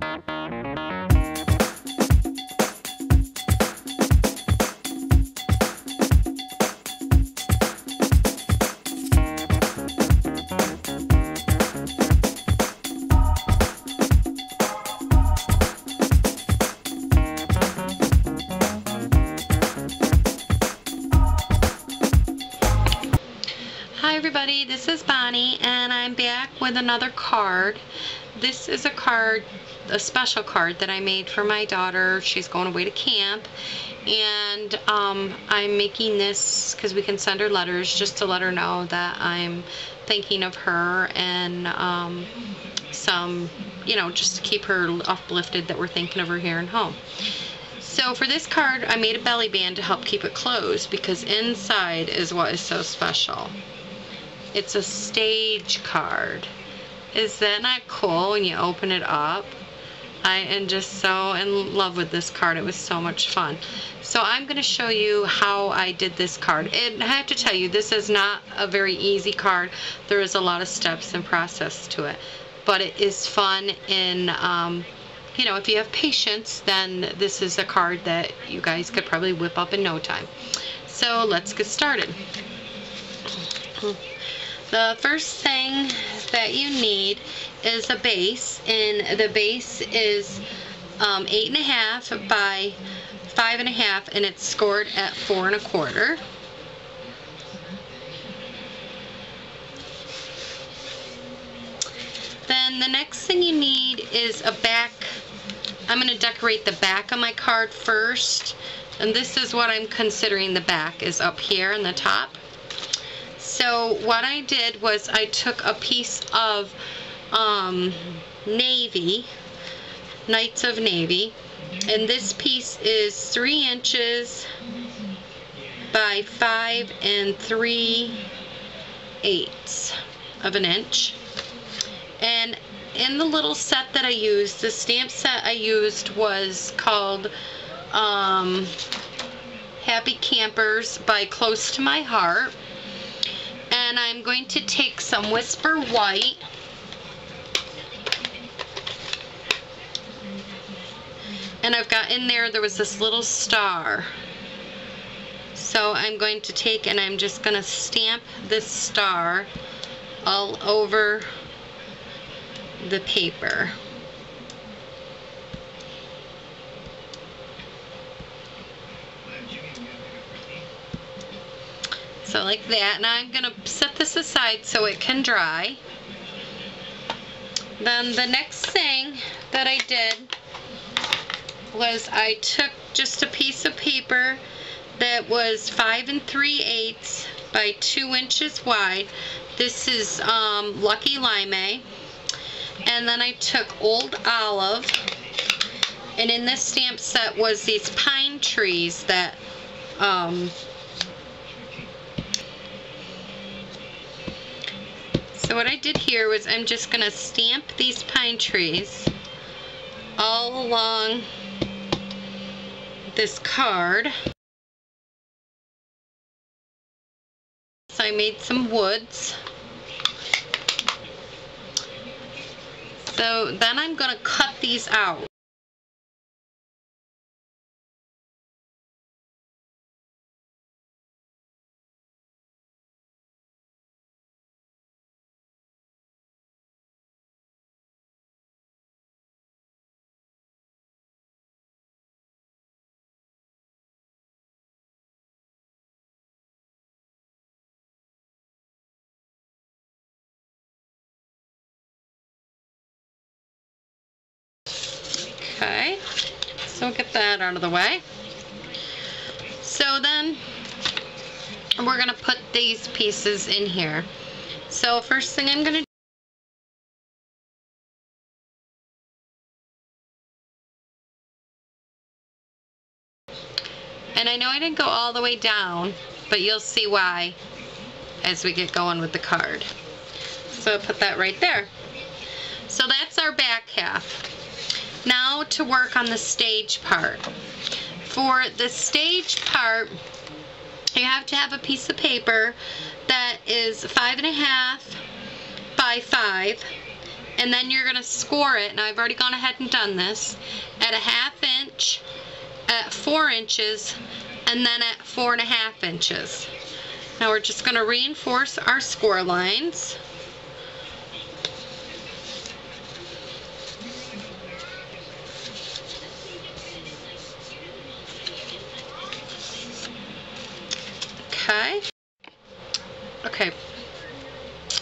Hi everybody, this is Bonnie and I'm back with another card. This is a card, a special card that I made for my daughter. She's going away to camp, and I'm making this because we can send her letters just to let her know that I'm thinking of her, and some, you know, just to keep her uplifted that we're thinking of her here and home. So for this card, I made a belly band to help keep it closed because inside is what is so special. It's a stage card. Is that not cool when you open it up? I am just so in love with this card. It was so much fun. So I'm going to show you how I did this card. And I have to tell you, this is not a very easy card. There is a lot of steps and process to it. But it is fun, and you know, if you have patience, then this is a card that you guys could probably whip up in no time. So let's get started. The first thing that you need is a base, and the base is 8.5 by 5.5, and it's scored at 4 1/4. Then the next thing you need is a back. I'm going to decorate the back of my card first, and this is what I'm considering the back, is up here in the top. So what I did was I took a piece of navy, Knights of Navy, and this piece is 3 inches by 5 3/8 of an inch. And in the little set that I used, the stamp set I used was called Happy Campers by Close to My Heart. And I'm going to take some Whisper White, and I've got in there was this little star. So I'm going to take, and I'm just going to stamp this star all over the paper. So like that. Now I'm going to set this aside so it can dry. Then the next thing that I did was I took just a piece of paper that was 5 3/8 by 2 inches wide. This is Lucky Lime. And then I took Old Olive, and in this stamp set was these pine trees that so what I did here was I'm just going to stamp these pine trees all along this card. So I made some woods. So then I'm going to cut these out. Okay, so get that out of the way. So then we're going to put these pieces in here. So first thing I'm going to and I know I didn't go all the way down, but you'll see why as we get going with the card. So I'll put that right there. So that's our back half. Now to work on the stage part. For the stage part, you have to have a piece of paper that is 5.5 by 5, and then you're going to score it. Now I've already gone ahead and done this at a 1/2 inch, at 4 inches, and then at 4.5 inches. Now we're just going to reinforce our score lines. Okay,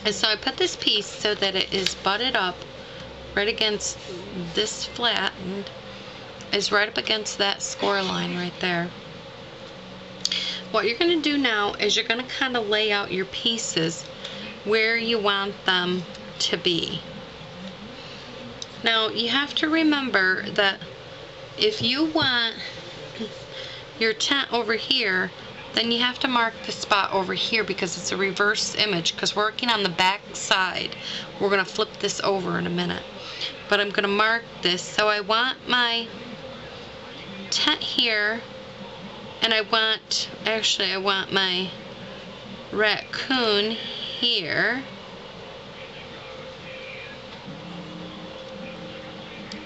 and so I put this piece so that it is butted up right against this flat, and is right up against that score line right there. What you're going to do now is you're going to kind of lay out your pieces where you want them to be. Now you have to remember that if you want your tent over here, then you have to mark the spot over here because it's a reverse image, because we're working on the back side. We're going to flip this over in a minute. But I'm going to mark this. So I want my tent here, and I want my raccoon here.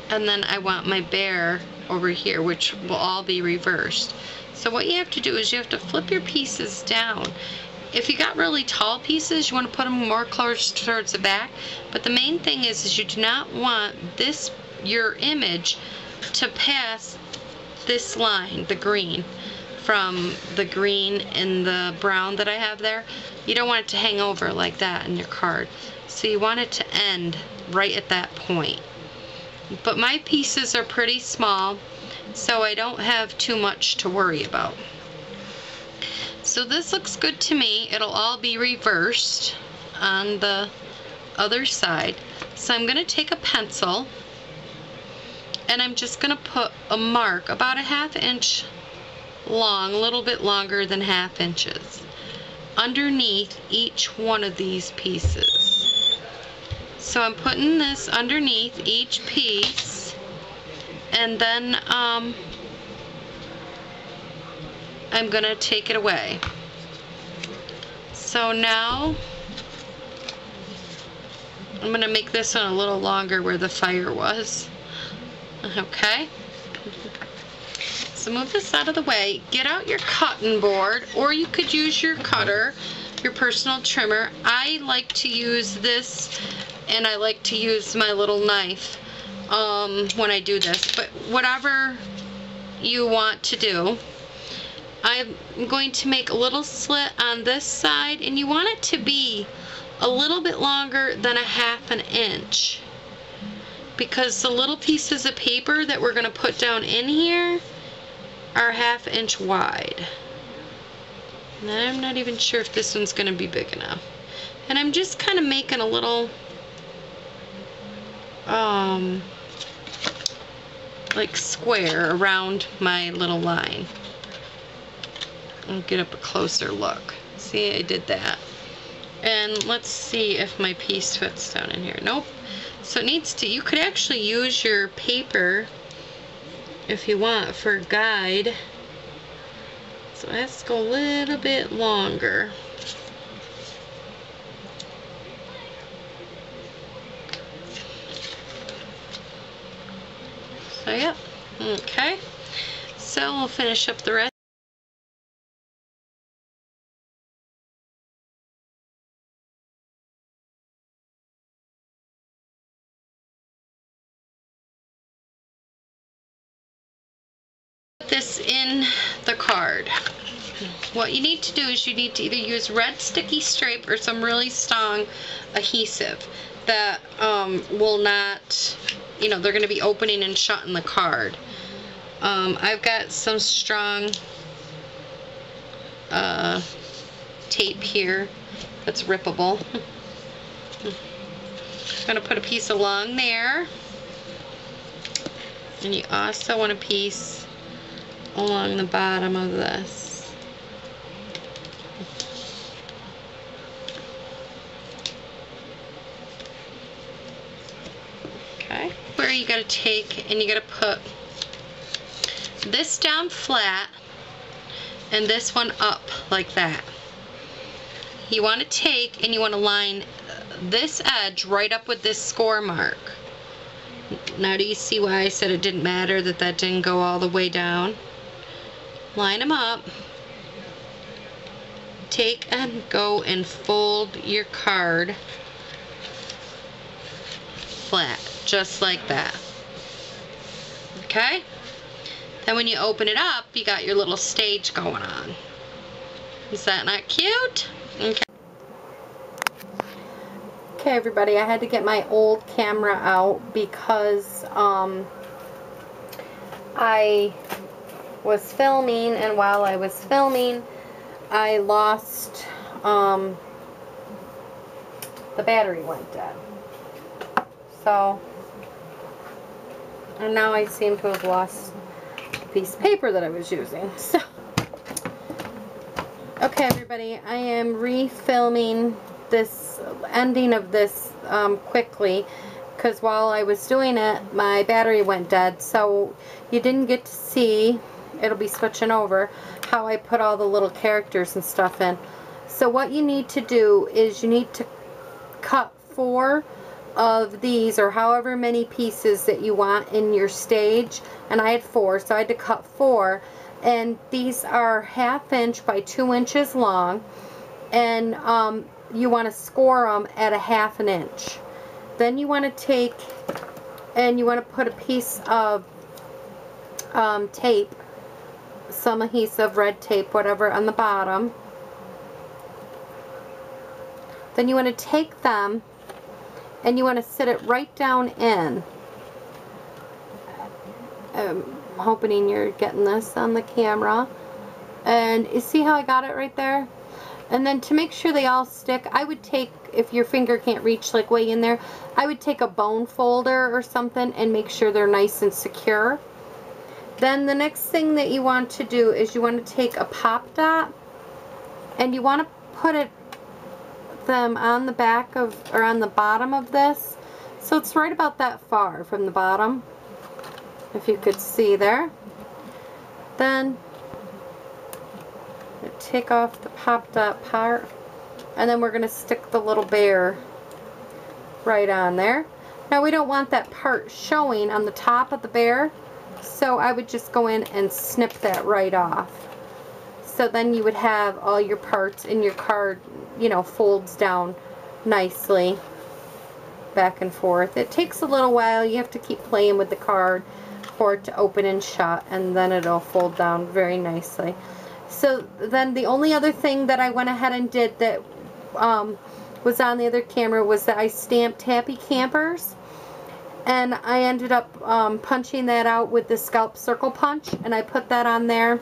And then I want my bear over here, which will all be reversed. So what you have to do is you have to flip your pieces down. If you got really tall pieces, you want to put them more close towards the back. But the main thing is you do not want this, your image, to pass this line, the green, from the green and the brown that I have there. You don't want it to hang over like that in your card. So you want it to end right at that point. But my pieces are pretty small, so I don't have too much to worry about. So this looks good to me. It'll all be reversed on the other side. So I'm going to take a pencil, and I'm just going to put a mark about a 1/2 inch long, a little bit longer than 1/2 inches, underneath each one of these pieces. So I'm putting this underneath each piece, and then I'm going to take it away. So now I'm going to make this one a little longer where the fire was. Okay. So move this out of the way. Get out your cutting board, or you could use your cutter, your personal trimmer. I like to use this, and I like to use my little knife when I do this. But whatever you want to do, I'm going to make a little slit on this side, and you want it to be a little bit longer than a 1/2 inch, because the little pieces of paper that we're going to put down in here are 1/2 inch wide. And I'm not even sure if this one's going to be big enough. And I'm just kind of making a little like square around my little line. I'll get up a closer look. See, I did that. And let's see if my piece fits down in here. Nope. So it needs to, you could actually use your paper if you want for a guide. So it has to go a little bit longer. So yeah, okay. So we'll finish up the rest. This in the card. What you need to do is you need to either use red sticky stripe or some really strong adhesive that will not, you know, they're going to be opening and shutting the card. I've got some strong tape here that's rippable. I'm going to put a piece along there, and you also want a piece along the bottom of this. Okay. Where you gotta take and you gotta put this down flat and this one up like that. You want to take and you want to line this edge right up with this score mark. Now do you see why I said it didn't matter that that didn't go all the way down? Line them up. Take and go and fold your card flat, just like that. Okay? Then when you open it up, you got your little stage going on. Is that not cute? Okay. Okay, everybody, I had to get my old camera out because I was filming, and while I was filming, I lost, the battery went dead. So, and now I seem to have lost the piece of paper that I was using. So, okay, everybody, I am refilming this ending of this quickly, because while I was doing it, my battery went dead. So you didn't get to see, it'll be switching over, how I put all the little characters and stuff in. So what you need to do is you need to cut 4 of these, or however many pieces that you want in your stage, and I had 4, so I had to cut 4, and these are 1/2 inch by 2 inches long, and you want to score them at 1/2 inch. Then you want to take and you want to put a piece of tape, some adhesive, red tape, whatever, on the bottom. Then you want to take them and you want to sit it right down in. I'm hoping you're getting this on the camera. And you see how I got it right there? And then to make sure they all stick, I would take, if your finger can't reach like way in there, I would take a bone folder or something and make sure they're nice and secure. Then the next thing that you want to do is you want to take a pop dot and you want to put them on the back of, or on the bottom of this. So it's right about that far from the bottom, if you could see there. Then take off the pop dot part, and then we're going to stick the little bear right on there. Now we don't want that part showing on the top of the bear, so I would just go in and snip that right off. So then you would have all your parts in your card, you know, folds down nicely back and forth. It takes a little while. You have to keep playing with the card for it to open and shut, and then it'll fold down very nicely. So then the only other thing that I went ahead and did that was on the other camera was that I stamped Happy Campers, and I ended up punching that out with the scalp circle punch, and I put that on there.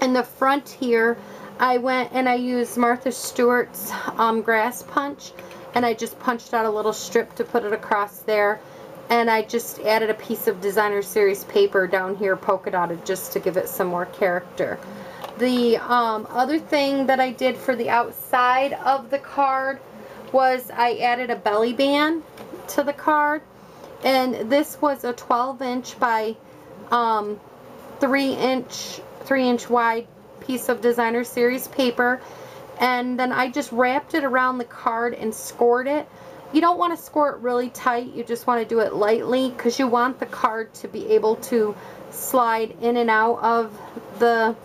In the front here, I went and I used Martha Stewart's grass punch, and I just punched out a little strip to put it across there, and I just added a piece of Designer Series paper down here, polka dotted, just to give it some more character. The other thing that I did for the outside of the card was I added a belly band to the card, and this was a 12-inch by 3-inch wide piece of Designer Series paper, and then I just wrapped it around the card and scored it. You don't want to score it really tight, you just want to do it lightly, because you want the card to be able to slide in and out of the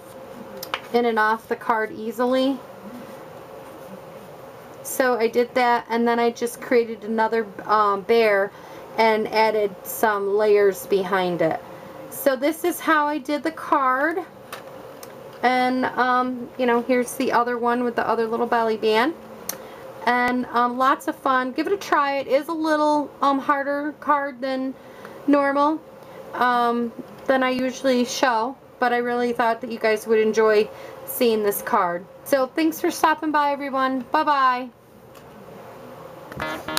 in and off the card easily. So I did that, and then I just created another bear and added some layers behind it. So this is how I did the card, and you know, here's the other one with the other little belly band, and lots of fun. Give it a try. It is a little harder card than normal, than I usually show, but I really thought that you guys would enjoy seeing this card. So thanks for stopping by, everyone. Bye bye.